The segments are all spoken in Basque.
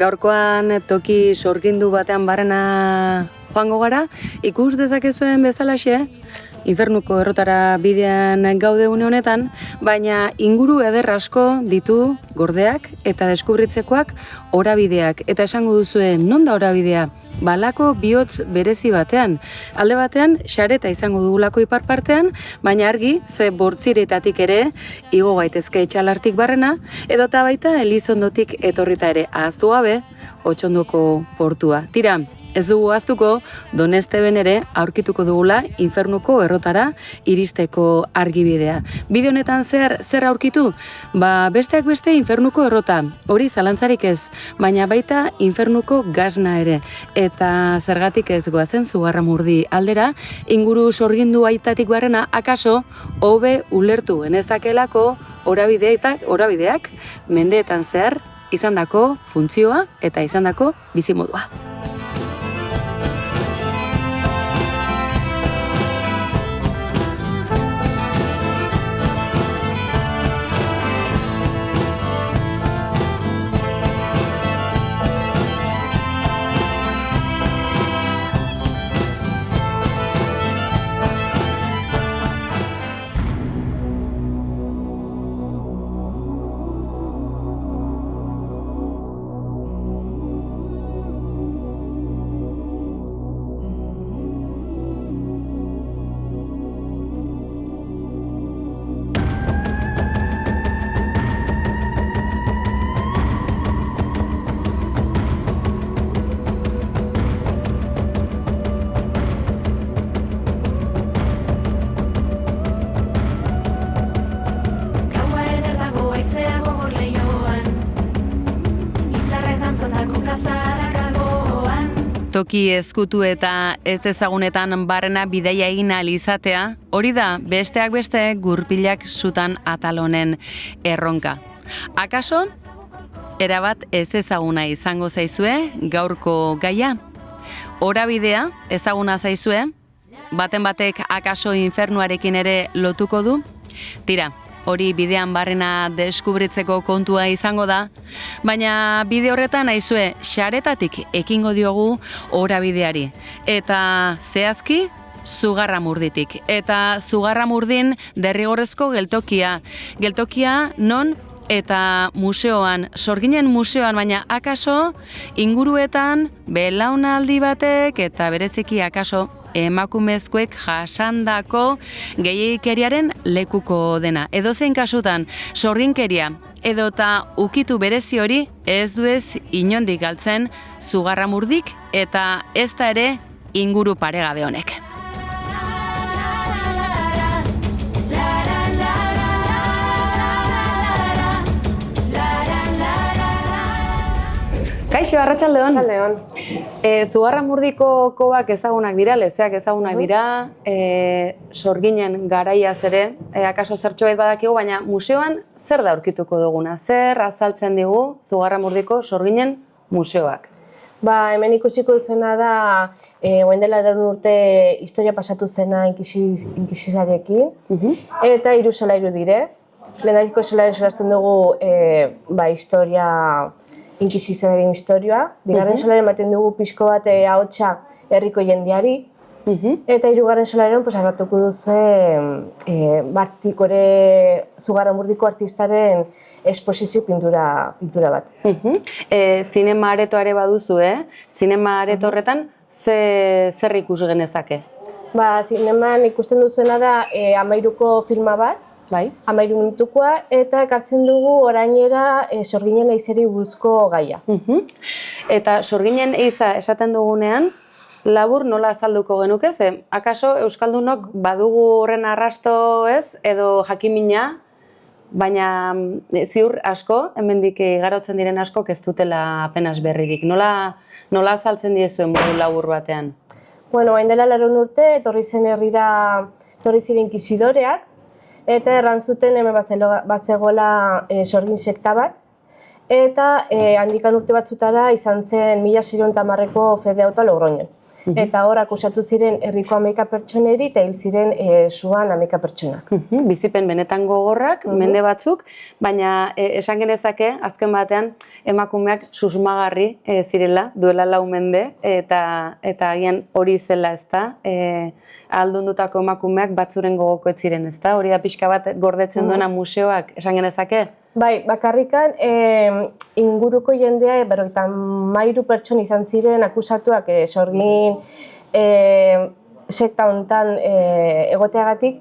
Gaurkoan toki sorgindu batean barrena joango gara, ikus dezakezuen bezalaxe, infernuko errotara bidean gaude une honetan, baina inguru eder asko ditu gordeak eta deskubritzekoak orabideak. Eta esango duzue, non da orabidea? Balako bihotz berezi batean. Alde batean, xareta izango dugulako ipar partean, baina argi, ze bortziretatik ere, igo gaitezke etxalartik barrena, edota baita Elizondotik etorrita ere ahaztu gabe, Otxondoko portua. Tira, ez dugu ahaztuko, Donesteben ere aurkituko dugula infernuko errotara iristeko argibidea. Bide honetan zer aurkitu? Besteak beste infernuko errota, hori zalantzarik ez, baina baita infernuko gasna ere. Eta zergatik ez goazen Zugarramurdi aldera, inguru sorgindu aitatik barrena, akaso, hobe ulertu genezakelako orabideak mendeetan zehar izandako funtzioa eta izandako bizimodua. Toki ezkutu eta ez ezagunetan barrena bidaia egin ahal izatea, hori da besteak beste gurpilak sutan atal honen erronka. Akaso, erabat ez ezaguna izango zaizue gaurko gaia. Orabidea ezaguna zaizue, baten batek akaso infernuarekin ere lotuko du. Tira, hori bidean barrena deskubritzeko kontua izango da, baina bide horretan aizue xaretatik ekingo diogu orabideari. Eta zehazki, Zugarramurditik. Eta Zugarramurdin derrigorrezko geltokia non eta museoan, Sorginen museoan, baina akaso inguruetan belaunaldi batek eta bereziki akaso emakumezkoek jasandako gehiegikeriaren lekuko dena. Edozein kasutan, sorginkeria edota ukitu berezi hori ez du ez inondik galtzen Zugarramurdik eta ez da ere inguru paregabe honek. Kaixo, arratsaldeon. Arratsaldeon. Zugarramurdiko kobak ezagunak dira, lezeak ezagunak dira, Sorginen garaiaz ere, akaso zertxobait badakigu, baina museoan zer da aurkituko duguna? Zer azaltzen digu Zugarramurdiko Sorginen museoak? Hemen ikusiko duzuena da, orain dela 2 urte historia pasatu zena inkisizarekin, eta 3 solairu dire. Lehendabiziko solairu solasten dugu historia inkisizioaren historia, bigarren solaren ematen dugu pixko bat ahotsa herriko jendeari, eta 3. solaren hartuko duzu Zugarramurdiko artistaren esposizio pintura bat. Zinema aretoa ere baduzu, Zinema areto horretan zer ikus genezake? Zineman ikusten duzuena da 13ko filma bat, 13 minutukoa, eta ekartzen dugu orainera Sorginen eizeri buruzko gaia. Eta Sorginen eiza esaten dugunean, labur nola azalduko genuke, ze akaso euskaldunok badugu horren arrasto ez, edo jakimina, baina ziur asko, hemendik igarotzen diren asko, ez dutela apenas berririk. Nola azaltzen diezuen modu labur batean? Orain dela 4 urte, etorri zen herrira, etorri ziren inkisidoreak, eta errantzuten hemen bazegoela Sorgin sekta bat, eta handikan urte batzutara izan zen 1610ko fede auta Logroñon. eta hor akusatu ziren herriko 11 pertsoneri eta hil ziren suan 11 pertsonak. Bizipen benetan gogorrak, mende batzuk, baina esan genezake, azken batean, emakumeak susmagarri zirela, duela 4 mende, eta agian hori zela, ezta? Aldundutako emakumeak batzuren gogoko ez ziren, ezta? Hori da pixka bat gordetzen duena museoak, esan genezake? Bai, bakarrikan inguruko jendea, 53 pertsona izan ziren akusatuak sorgin sekta hontan egoteagatik,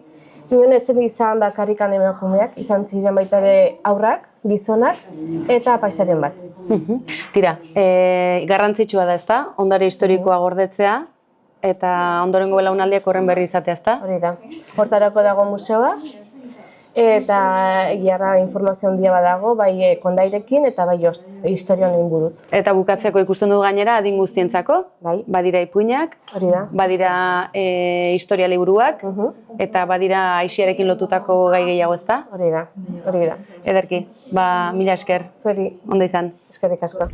inon ez izan bakarrikan emakumeak, izan ziren baita ere haurrak, gizonak eta apaizaren bat. Tira, garrantzitsua da, ezta? Ondare historikoa gordetzea eta ondorengo belaunaldiak horren berri izatea, ezta? Hori da. Hortarako dago museoa eta egiarra informazio handia badago, bai kondairekin eta bai historia honen buruz. Eta bukatzeko ikusten dugu gainera adin guztientzako, Bai. badira ipuinak, Hori da. badira historia liburuak, eta badira aixiarekin lotutako gai gehiago, ezta? Hori da, hori da. Ederki, mila esker, Zueri, ondo izan. eskerrik asko.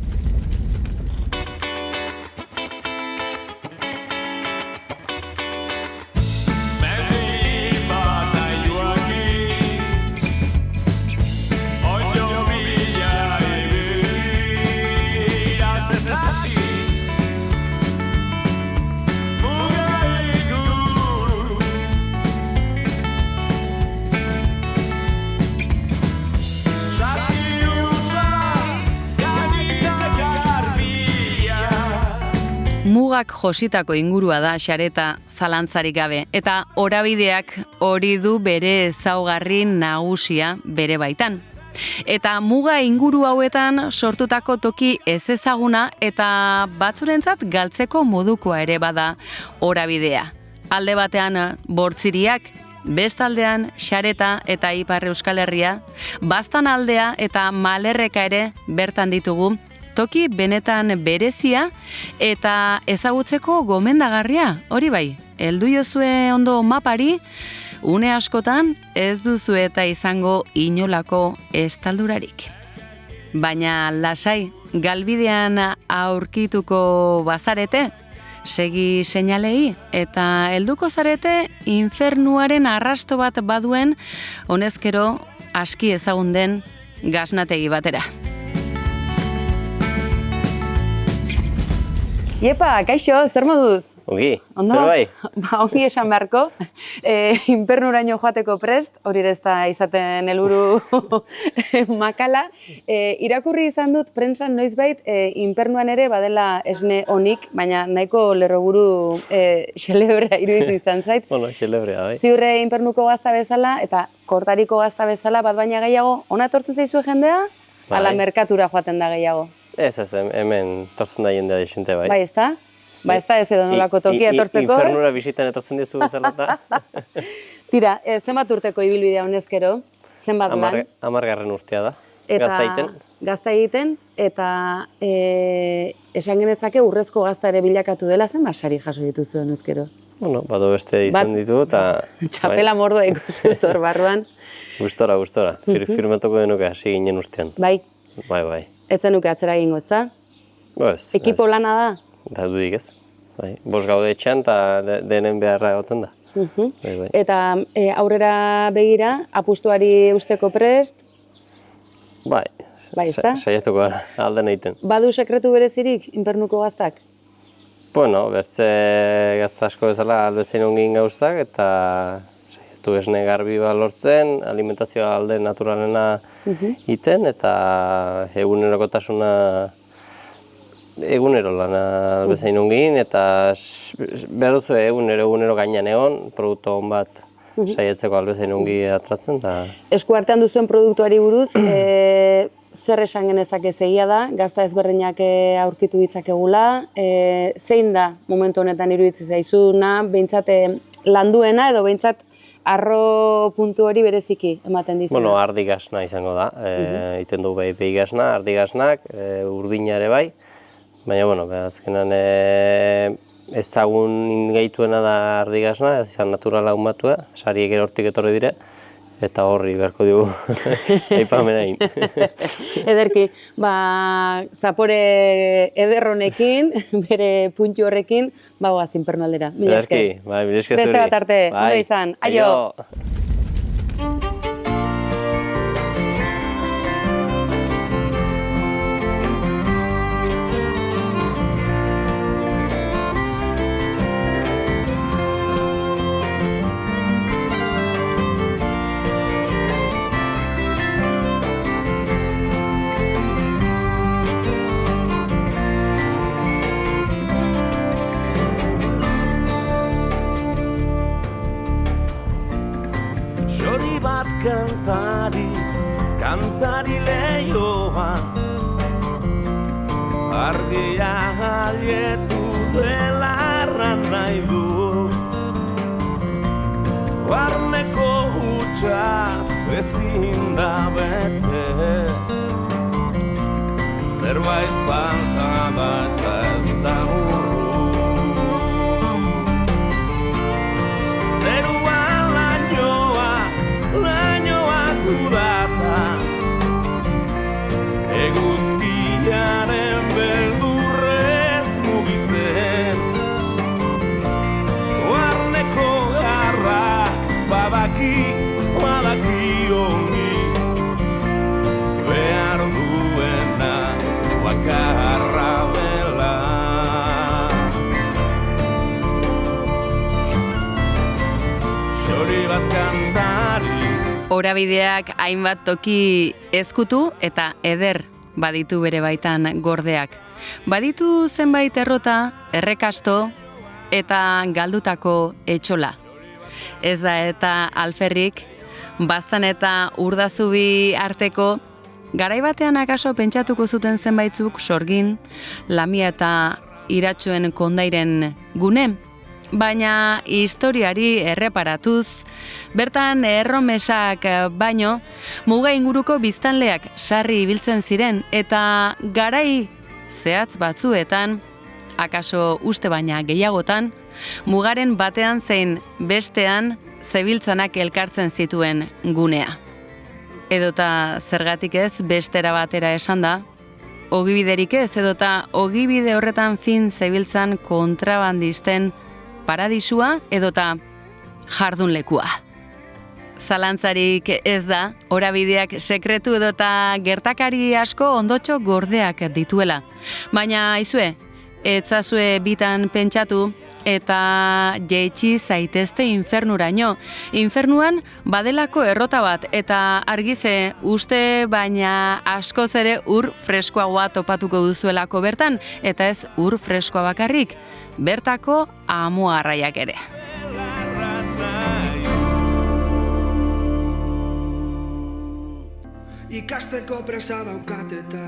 Mugak jositako ingurua da Xareta zalantzarik gabe, eta Orabideak hori du bere ezaugarri nagusia bere baitan. Eta muga inguru hauetan sortutako toki ez ezaguna eta batzurentzat galtzeko modukoa ere bada Orabidea. Alde batean Bortziriak, bestaldean Xareta eta Ipar Euskal Herria, Baztan aldea eta Malerreka ere bertan ditugu, toki benetan berezia eta ezagutzeko gomendagarria, hori bai, heldu jozue ondo mapari, une askotan ez duzu eta izango inolako estaldurarik. Baina lasai, galbidean aurkituko bazarete, segi seinalei eta helduko zarete infernuaren arrasto bat baduen honezkero aski ezagun den gasnategi batera. Iepa, kaixo, zer moduz? Ongi, Ondo? zer bai? Ongi esan beharko, infernuraino joateko prest, hori ez da izaten helburu makala. Irakurri izan dut prentsan noizbait infernuan ere badela esne onik, baina nahiko lerroburu xelebrea iruditu izan zait. Bueno, xelebrea, bai. Ziurre infernuko gazta bezala eta kortariko gazta bezala bat baina gehiago, ona etortzen zaizue jendea, ala merkatura joaten da gehiago? Ez, hemen tortzen da jendea desente, bai. Bai, ez da? Ba, ez da ez edo nolako tokia etortzeko. Infernura bisitan etortzen dizu bezala eta. Tira, zenbat urteko ibilbidea honezkero? Zenbat lan? 10. urtea da, Eta gazta egiten. Gazta egiten, eta esan genezake urrezko gazta ere bilakatu dela, zenbat sari jaso dituzu honezkero? Bueno, bado beste izan ditu eta... Txapela mordoa ikusi dut hor barruan. Gustora. Firmatuko denuke hasi ginen urtean. Bai, Bai. ez zenuke atzera egingo, ezta? Ez. Ekipo lana da? Da dudik ez. Bai, 5 gaude etxean eta denen beharra egoten da. Bai. Eta aurrera begira, apustuari usteko prest, Bai, ezta? saiatuko alden egiten. Badu sekretu berezirik, infernuko gaztak? Bueno, bertze gazta asko bezala albezein ongin gauzak eta saiatu esne garbi bat lortzen, alimentazioa alde naturalena iten eta egunerokotasuna egunero lana albezein ongin eta behar duzu egunero gainean egon, produktu hon bat saiatzeko albezein ongi atratzen. Esku artean duzuen produktuari buruz, zer esan genezake egia da, gazta ezberdinak aurkitu ditzakegula, zein da momentu honetan iruditzi zaizuna, behintzat landuena edo behintzat arro puntu hori bereziki ematen dizuna? Bueno, ardi gasna izango da, egiten dugu behi gasna, ardi gasnak, urdina ere bai, baina, bueno, azkenan ezagun gaituena da ardi gasna, izan naturala humatua, sariek ere hortik etorri dire, eta horri beharko dugu aipamena egin. Ederki, zapore ederronekin, bere puntxu horrekin, goaz Infernu aldera. Mila esker. Ederki, mila esker zuri. Beste bat arte, ondo izan. Aio! Kantari lehioan argia jalietu dela erran nahi du barneko hutsa ezin da bete zerbait falta bat ez da zeruan lainoak udata eguzkiaren beldurrez mugitzen barneko garrak badaki ongi behar duena bakarra dela. Xori bat kantari Orabideak hainbat toki ezkutu eta eder baditu bere baitan gordeak. Baditu zenbait errota, errekasto eta galdutako etxola. Ez da eta alferrik, baztan eta urdazubi arteko, garaibatean akaso pentsatuko zuten zenbaitzuk sorgin, lamia eta iratxoen kondairen gune, baina historiari erreparatuz, bertan erromesak baino, muga inguruko biztanleak sarri ibiltzen ziren eta garai zehatz batzuetan, akaso uste baina gehiagotan, mugaren batean zein bestean zebiltzanak elkartzen zituen gunea. Edota zergatik ez bestera batera esan da, ogibiderik ez edota ogibide horretan fin zebiltzan kontrabandisten paradisua edota jardunlekua. Zalantzarik ez da, orabideak sekretu edota gertakari asko ondotxo gordeak dituela. Baina aizue, etzazue bitan pentsatu eta jeitsi zaitezte infernuraino. Infernuan badelako errota bat eta argize uste baina askoz ere ur freskoagoa topatuko duzuelako bertan eta ez ur freskoa bakarrik, bertako amuarraiak ere. Ikasteko presa daukat eta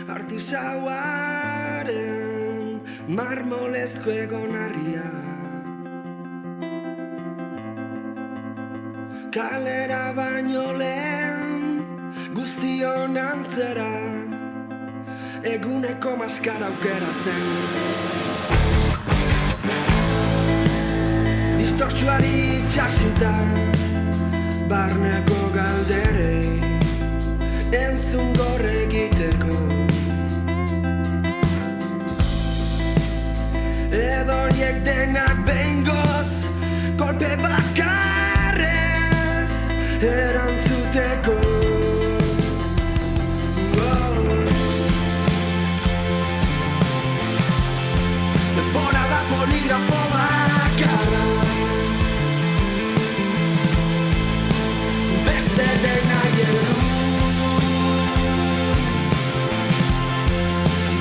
artisauaren marmolezko egonarria kalera baino lehen guztion antzera eguneko maskara aukeratzen distortsuari txasita barneko galderei entzun gorre egiteko edoriek denak behingoz kolpe bakarrez erantzuteko denbora da poligrafo bakarra beste denak edu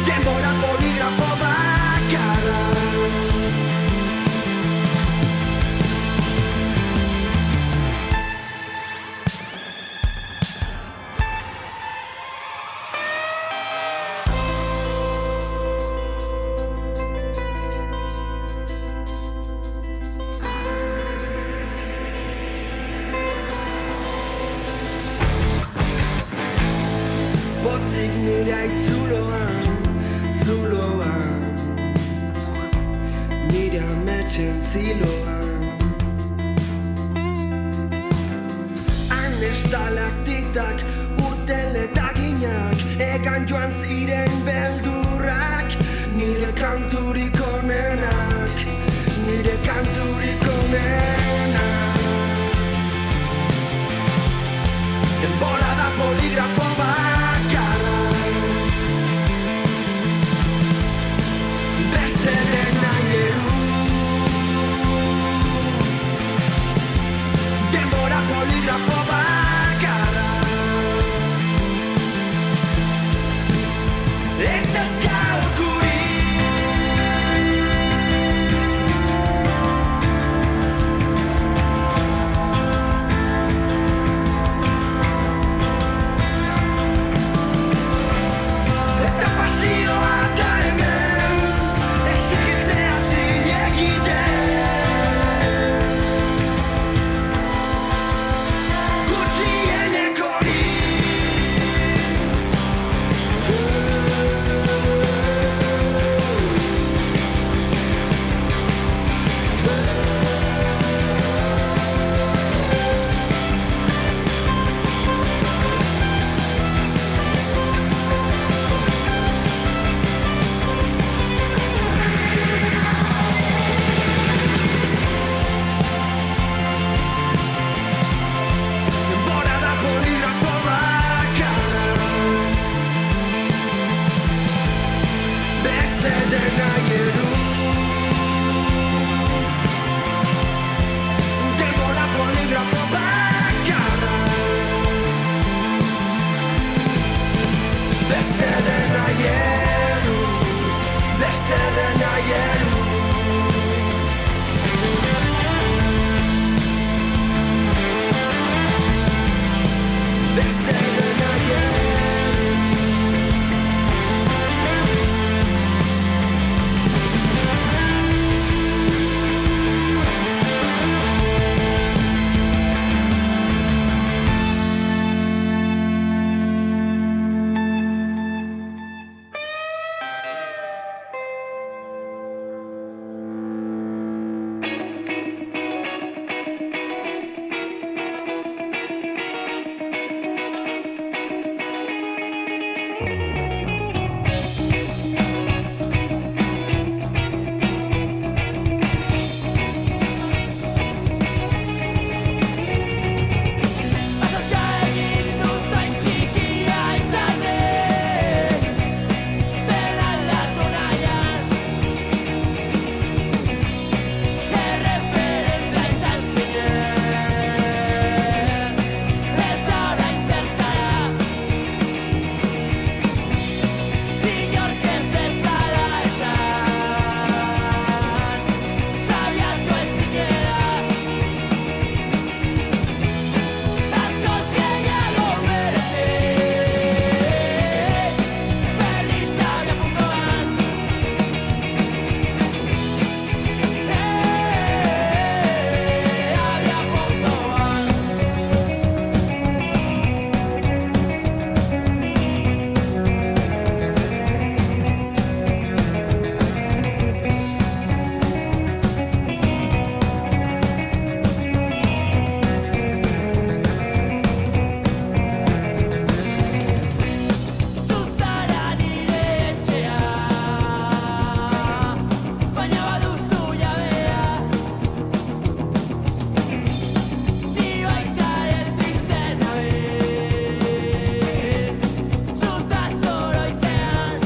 denbora poligrafo bakarra pozik nire aitzuloan, zuloan nire ametxen ziloan estalaktitak, urten letaginak, egan joan ziren beldurrak, nire kanturik onenak, nire kanturik onenak. Denbora da poligrafo bakarra, beste dena geru. Denbora poligrafo bakarra, ez ezkalkurik. Eta pasioa da hemen, exigitzea zilegiten. Gutxienek hori. Denbora da poligrafo bakarra, beste dena geru. Denbora poligrafo bakarra, beste dena geru, beste dena geru. Beste dena geru. Pasatxa egin du zain txikia izanen, dena aldatu nahian. Erreferentea izan zinen, eta orain zer zara. Inork ez dezala esan, sabiatu ez zinela. Askoz gehiago merezik, berriz abiapuntuan. Abiapuntuan. Zuzara nire etxea, baina baduzu jabea. Ni baita ere triste nabe, zutaz oroitzean.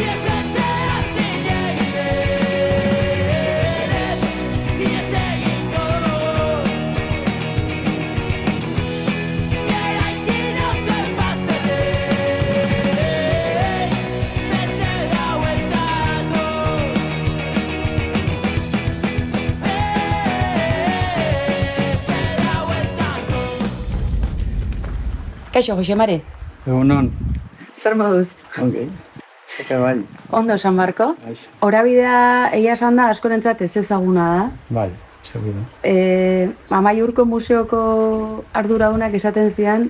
Ies betea zilegidenez, ies egingo. Eraikin hauten bazterrei, meseda hueltatu. Meseda hueltatu. Kaixo, Jose Mare, Egunon, zer moduz? ok. Eka bai, Ondo, San Marko? Aixo. Horabidea egia esan da askorentzat ez ezaguna da. bai, seguro. Amaiurko museoko arduradunak esaten zian,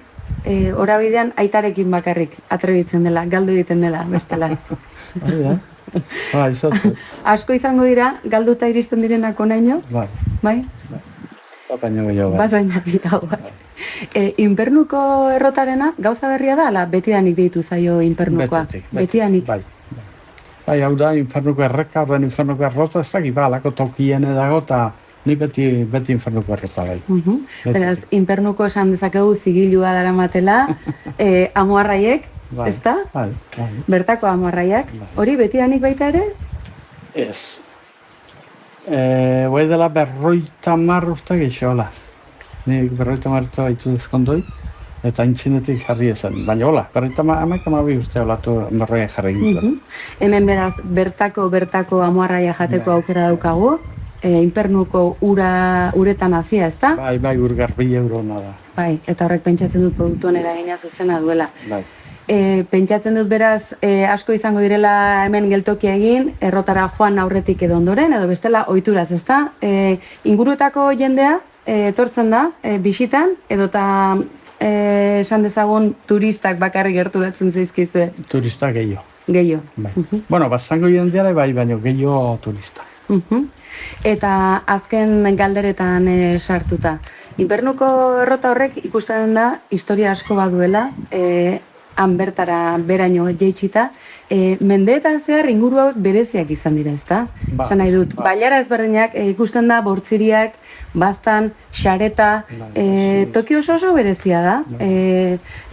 horabidean aitarekin bakarrik atrebitzen dela, galdu egiten dela, bestela. Hori da? Bai, sortzu. Asko izango dira, galduta iristen direnak onaino, Bai, bai? Bat baino gehiago. Bat baina gehiago. Infernuko errotarena gauza berria da, ala betidanik deitu zaio infernukoa? Betidanik. Bai. Bai, hau da, infernuko erreka, horren infernuko errota, ez dakit, alako tokien dago, eta ni beti infernuko errota bai. Beraz, infernuko esan dezakegu zigilua daramatela, amoarraiek, Bai, ezta? bai. Bertako amoarraiak. Hori betidanik baita ere? Ez. Bai dela 50 urte gehixola. Nik 50 urte baitu dezkondoi, eta aintzinetik jarri ezen. Baina hola, 50 urte olatu marroia jarri egin. Hemen beraz, bertako amoarraia jateko aukera daukagu, infernuko uretan hazia, ezta? Bai, ur garbi eurona da. Bai, eta horrek pentsatzen dut produktuen eragina zuzena duela. Bai. Pentsatzen dut beraz asko izango direla hemen geltokia egin, errotara joan aurretik edo ondoren, edo bestela ohituraz, ezta? Inguruetako jendea etortzen da bisitan, edota esan dezagun turistak bakarrik gerturatzen zaizkizue. Turista gehiago. Gehiago. Bai. Bueno, bastango jendeare bai, baina gehiago turista. Eta azken galderetan sartuta. Infernuko errota horrek ikusten da historia asko baduela, han bertara beraino jeitsita, mendeetan zehar inguru hauek bereziak izan dira, ezta? Esan nahi dut, bailara ezberdinak ikusten da bortziriak, baztan, xareta, toki oso berezia da.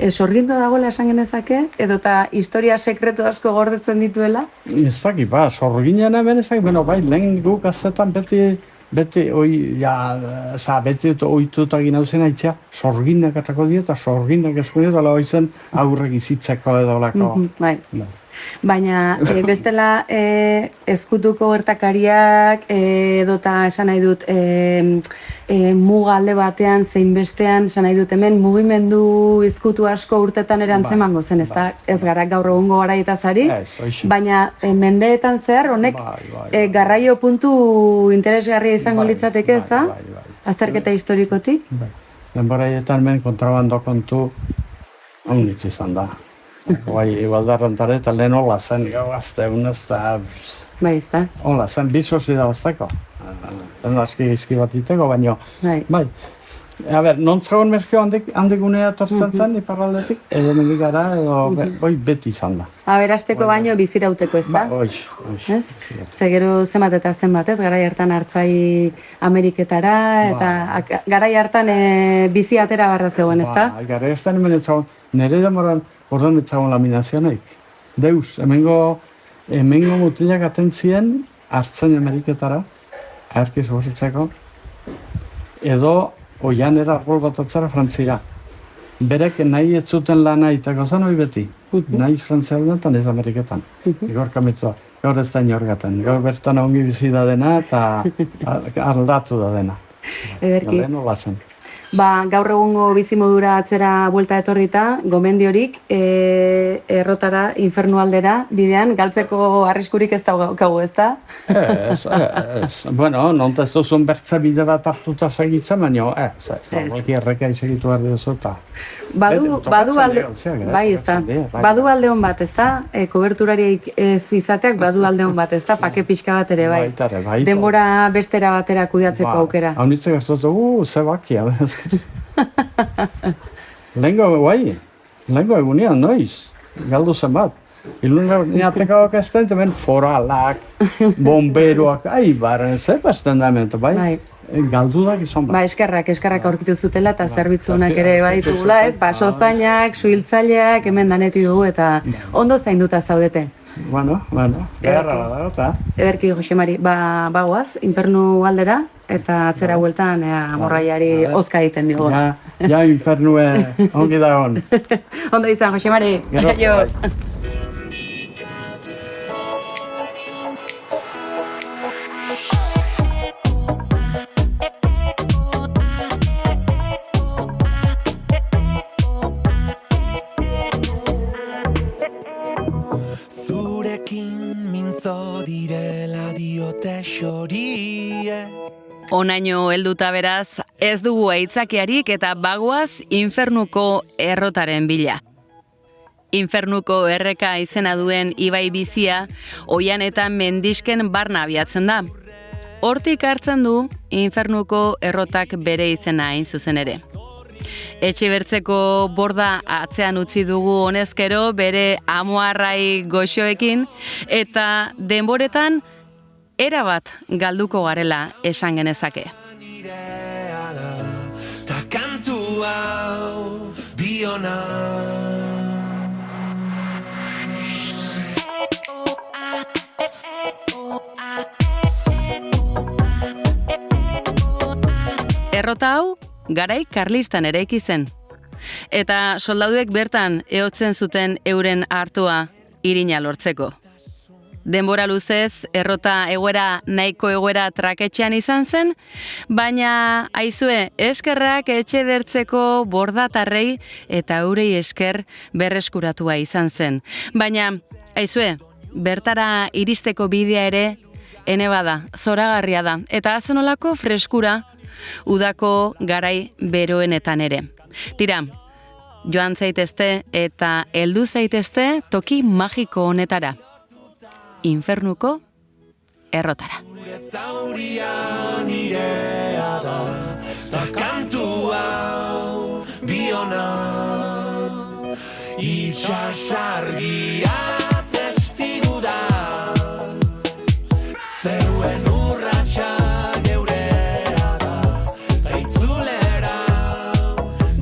Sorgindu dagoela esan genezake, edota historia sekretu asko gordetzen dituela? Ez dakit, sorginen hemen ez dakit, bai, lehen guk azetan beti ohituta egin hau zen aitzea, sorginak atako dira eta sorginak ezko dira, ala hoizen aurrek izitzeko edo lako. Bai. Baina bestela ezkutuko gertakariak edota esan nahi dut muga alde batean zein bestean esan nahi dut hemen mugimendu ezkutu asko urtetan erantzemango zen, ez gara gaur egungo garaietaz ari, baina mendeetan zehar honek garraio puntu interesgarria izango litzateke, ez da? Azterketa historikotik? Denboraietan hemen kontrabando kontu haunitz izan da. Bai, igualdarrantare eta lehen hola zen, gau azte egunez eta... Bai, ez da. Hola zen, bizozi da bazteko. Ez aski gizki bat iteko, baina... Bai. A ber, nontzagon merkio handigunea tortzen zen, iparraldetik, edo mendik gara, edo beti izan da. Aberasteko baino bizirauteko, ez da? Bai, ez? Zegero zenbat eta zenbat, ez? Garai hartan hartzai Ameriketara, eta garai hartan bizi atera barra zegoen, ez da? Garai hartan hemen etzagon, nire demoran horren etzagon laminazionaik. Deus, hemengo mutilak atentzien hartzen Ameriketara, aherkiz borritzeko, edo oianera arbol bat atzara Frantzira. Berek nahi ez zuten lana itako zen hori beti. Nahi Frantziaren eta ez Ameriketan. Igor kamitua. Gaur ez da inorgaten. Gaur bertan ongi bizi da dena eta aldatu da dena. Ederki. Lehen hola zen. Gaur egungo bizimodura atzera buelta etorrita, gomendiorik errotara, infernu aldera, bidean, galtzeko arriskurik ez daukagu, ez da? Ez. Bueno, nonta ez duzun bertze bide bat hartuta segitzen, baina ez. Erreka isegitu behar duzu eta... Badu alde hon bat, ez da? Koberturari ez izateak badu alde hon bat, ez da? Pake pixka bat ere, bai. Denbora bestera batera kudeatzeko aukera. Hau nitze gertatu, zebakia. Lehenko egunean, noiz, galdu zen bat. Iluneatekak ezten, hemen foralak, bomberoak, baren, zepazten da hemen, bai? Galdudak izan bat. Eskerrak aurkitu zutela eta zerbitzunak ere baditugula, ez? Sozainak, suhiltzaileak, hemen daneti dugu eta ondo zainduta zaudete. Bueno, beharra badago eta... Ederki, Jose Mari, bagoaz, infernu aldera, eta atzera bueltan amorraiari hozka egiten digu. Ja, infernue ongi dagoen. Ondo izan, Jose Mari. Gero, Onaino helduta beraz, ez dugu aitzakiarik eta bagoaz infernuko errotaren bila. Infernuko erreka izena duen ibai bizia, oian eta mendisken barna abiatzen da. Hortik hartzen du infernuko errotak bere izena hain zuzen ere. Etxebertzeko borda atzean utzi dugu honezkero bere amuarrai goxoekin eta denboretan erabat galduko garela esan genezake. nirea da, ta kantu hau biona. Errota hau, garai karlistan eraiki zen. Eta soldauek bertan ehotzen zuten euren hartua irina lortzeko. Denbora luzez, errota egoera nahiko egoera traketxean izan zen, baina aizue eskerrak Etxebertzeko bordatarrei eta eurei esker berreskuratua izan zen. Baina aizue, bertara iristeko bidea ere ene bada, zoragarria da, eta zenolako freskura udako garai beroenetan ere. Tira, joan zaitezte eta heldu zaitezte toki magiko honetara. Infernuko errotara. Gure zauria nirea da, ta kantu hau biona. Itxasargia testigu da, zeruen urratxa geurea da, ta itzulera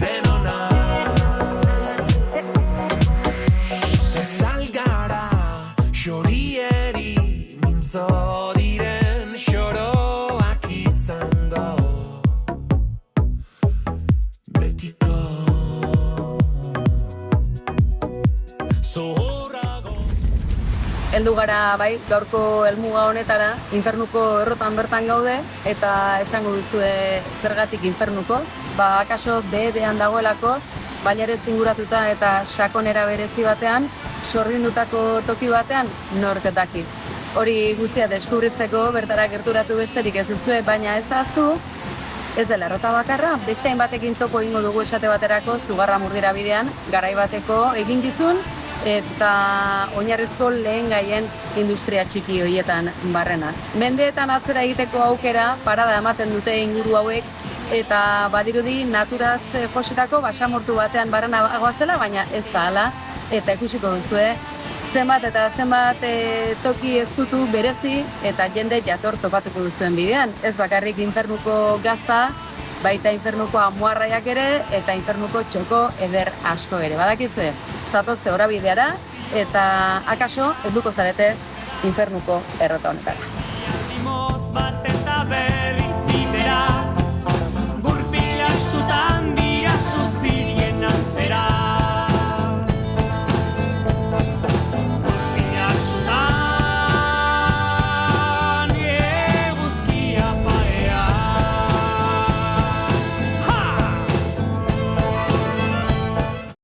denona. Zalgara xorieri mintzo diren xoroak izan da, betiko zorrago. Heldu gara bai, gaurko helmuga honetara, infernuko errotan bertan gaude, eta esango duzue zergatik infernuko, akaso behean dagoelako, bainarez zinguratuta eta sakonera berezi batean, sorgindutako toki batean, nork daki. Hori guztia deskubritzeko bertara gerturatu besterik ez duzue, baina ez ahaztu, ez dela errota bakarra, beste hainbatekin topo egingo dugu esate baterako Zugarramurdira bidean, garai bateko eginkizun eta oinarrizko lehen gaien industria txiki horietan barrena. Mendeetan atzera egiteko aukera parada ematen dute inguru hauek eta badirudi naturaz jositako basamortu batean barrena agoazela, baina ez da hala, eta ikusiko duzue zenbat eta zenbat toki ezkutu berezi eta jende jator topatuko duzuen bidean. Ez bakarrik infernuko gazta, baita infernuko amuarraiak ere eta infernuko txoko eder asko ere. Badakizue, zatozte horabideara eta akaso helduko zarete infernuko errota honetara.